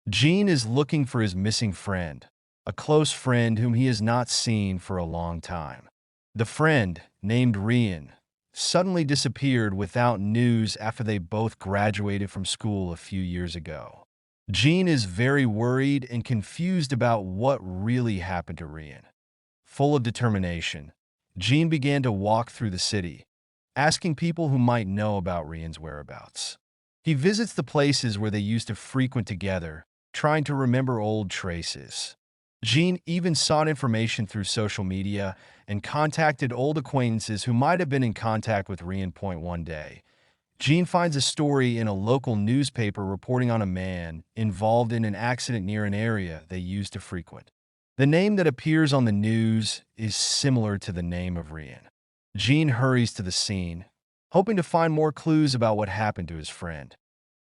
Gene is looking for his missing friend, a close friend whom he has not seen for a long time. The friend, named Rian, suddenly disappeared without news after they both graduated from school a few years ago. Gene is very worried and confused about what really happened to Rian. Full of determination, Gene began to walk through the city, asking people who might know about Rian's whereabouts. He visits the places where they used to frequent together, trying to remember old traces. Gene even sought information through social media and contacted old acquaintances who might have been in contact with Rian Point one day. Gene finds a story in a local newspaper reporting on a man involved in an accident near an area they used to frequent. The name that appears on the news is similar to the name of Rian. Gene hurries to the scene, hoping to find more clues about what happened to his friend.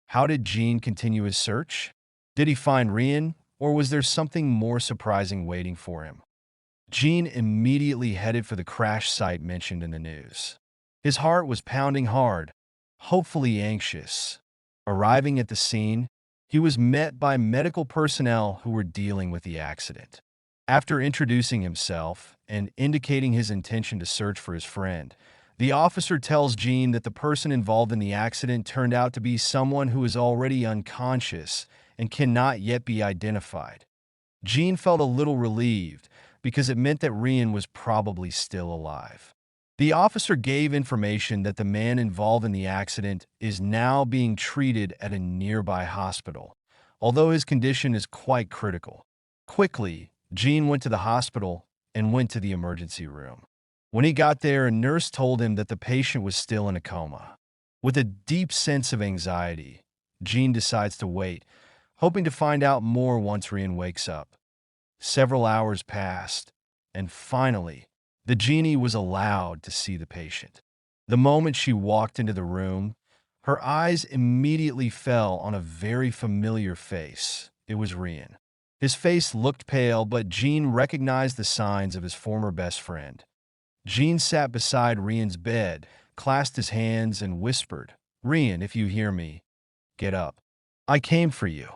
How did Gene continue his search? Did he find Rian, or was there something more surprising waiting for him? Gene immediately headed for the crash site mentioned in the news. His heart was pounding hard, hopefully anxious. Arriving at the scene, he was met by medical personnel who were dealing with the accident. After introducing himself and indicating his intention to search for his friend, the officer tells Gene that the person involved in the accident turned out to be someone who is already unconscious and cannot yet be identified. Gene felt a little relieved because it meant that Rian was probably still alive. The officer gave information that the man involved in the accident is now being treated at a nearby hospital, although his condition is quite critical. Quickly, Gene went to the hospital and went to the emergency room. When he got there, a nurse told him that the patient was still in a coma. With a deep sense of anxiety, Gene decides to wait, hoping to find out more once Rian wakes up. Several hours passed, and finally, the genie was allowed to see the patient. The moment she walked into the room, her eyes immediately fell on a very familiar face. It was Rian. His face looked pale, but Gene recognized the signs of his former best friend. Gene sat beside Rian's bed, clasped his hands, and whispered, "Rian, if you hear me, get up. I came for you."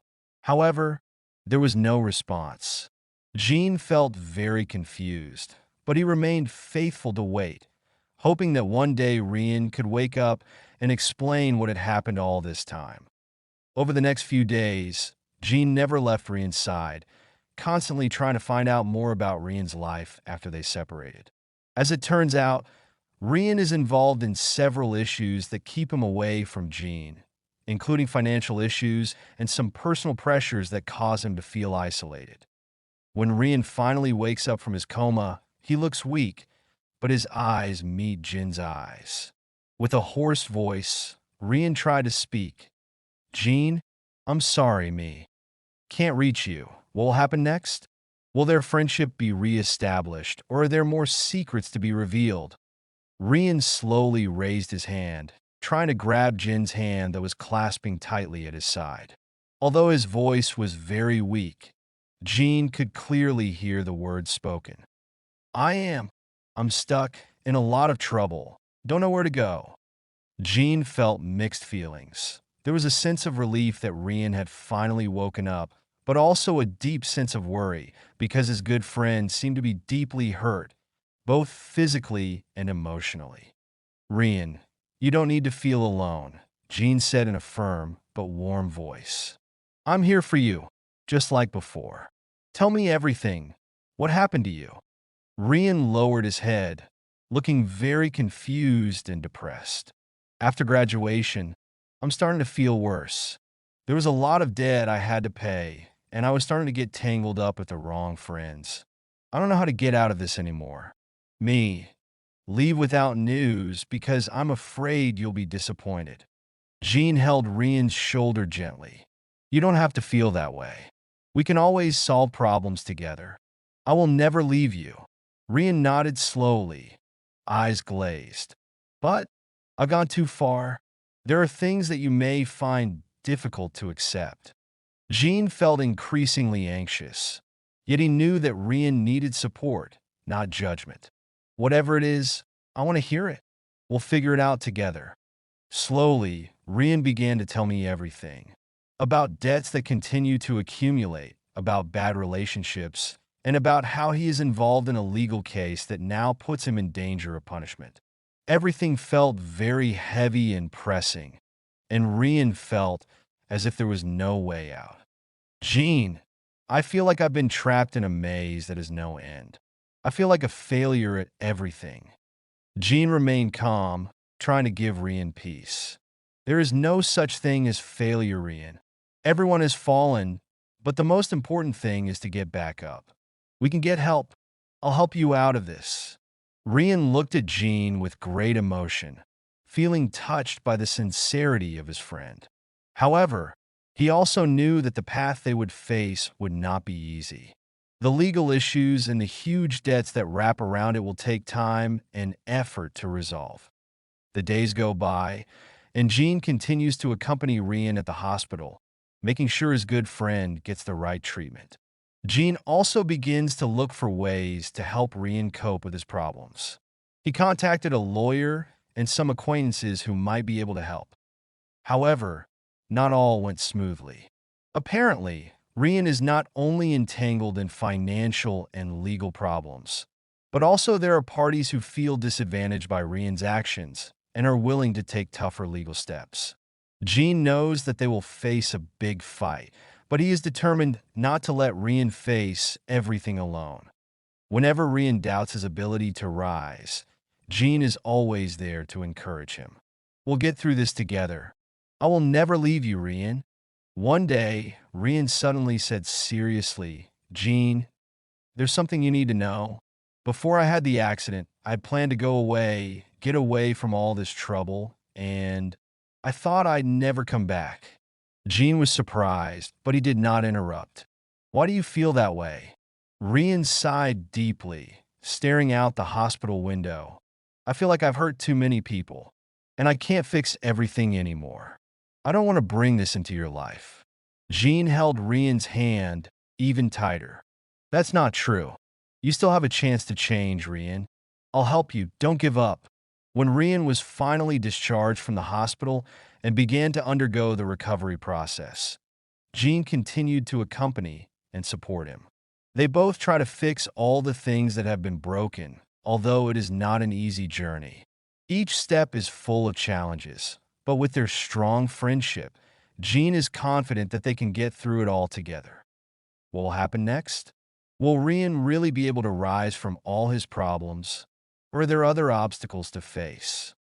However, there was no response. Gene felt very confused, but he remained faithful to wait, hoping that one day Rian could wake up and explain what had happened all this time. Over the next few days, Gene never left Rian's side, constantly trying to find out more about Rian's life after they separated. As it turns out, Rian is involved in several issues that keep him away from Gene, including financial issues and some personal pressures that cause him to feel isolated. When Rian finally wakes up from his coma, he looks weak, but his eyes meet Jin's eyes. With a hoarse voice, Rian tried to speak. "Gene, I'm sorry, me. Can't reach you. What will happen next? Will their friendship be reestablished, or are there more secrets to be revealed?" Rian slowly raised his hand, trying to grab Jin's hand that was clasping tightly at his side. Although his voice was very weak, Gene could clearly hear the words spoken. I'm stuck in a lot of trouble. Don't know where to go." Gene felt mixed feelings. There was a sense of relief that Rian had finally woken up, but also a deep sense of worry because his good friend seemed to be deeply hurt, both physically and emotionally. "Rian, you don't need to feel alone," Gene said in a firm but warm voice. "I'm here for you, just like before. Tell me everything. What happened to you?" Rian lowered his head, looking very confused and depressed. "After graduation, I'm starting to feel worse. There was a lot of debt I had to pay, and I was starting to get tangled up with the wrong friends. I don't know how to get out of this anymore. Me, leave without news because I'm afraid you'll be disappointed." Gene held Rian's shoulder gently. "You don't have to feel that way. We can always solve problems together. I will never leave you." Rian nodded slowly, eyes glazed. "But I've gone too far. There are things that you may find difficult to accept." Gene felt increasingly anxious, yet he knew that Rian needed support, not judgment. "Whatever it is, I want to hear it. We'll figure it out together." Slowly, Rian began to tell me everything. about debts that continue to accumulate, about bad relationships, and about how he is involved in a legal case that now puts him in danger of punishment. Everything felt very heavy and pressing, and Rian felt as if there was no way out. Gene, I feel like I've been trapped in a maze that has no end. I feel like a failure at everything. Gene remained calm, trying to give Rian peace. There is no such thing as failure, Rian. Everyone has fallen, but the most important thing is to get back up. We can get help. I'll help you out of this. Rian looked at Gene with great emotion, feeling touched by the sincerity of his friend. However, he also knew that the path they would face would not be easy. The legal issues and the huge debts that wrap around it will take time and effort to resolve. The days go by, and Gene continues to accompany Rian at the hospital, making sure his good friend gets the right treatment. Gene also begins to look for ways to help Rian cope with his problems. He contacted a lawyer and some acquaintances who might be able to help. However, not all went smoothly. Apparently, Rian is not only entangled in financial and legal problems, but also there are parties who feel disadvantaged by Rian's actions and are willing to take tougher legal steps. Gene knows that they will face a big fight, but he is determined not to let Rian face everything alone. Whenever Rian doubts his ability to rise, Gene is always there to encourage him. We'll get through this together. I will never leave you, Rian. One day, Rian suddenly said seriously, Gene, there's something you need to know. Before I had the accident, I had planned to go away, get away from all this trouble, and I thought I'd never come back. Gene was surprised, but he did not interrupt. Why do you feel that way? Rian sighed deeply, staring out the hospital window. I feel like I've hurt too many people, and I can't fix everything anymore. I don't want to bring this into your life. Gene held Rian's hand even tighter. That's not true. You still have a chance to change, Rian. I'll help you. Don't give up. When Rian was finally discharged from the hospital and began to undergo the recovery process, Gene continued to accompany and support him. They both try to fix all the things that have been broken, although it is not an easy journey. Each step is full of challenges, but with their strong friendship, Gene is confident that they can get through it all together. What will happen next? Will Rian really be able to rise from all his problems, or are there other obstacles to face?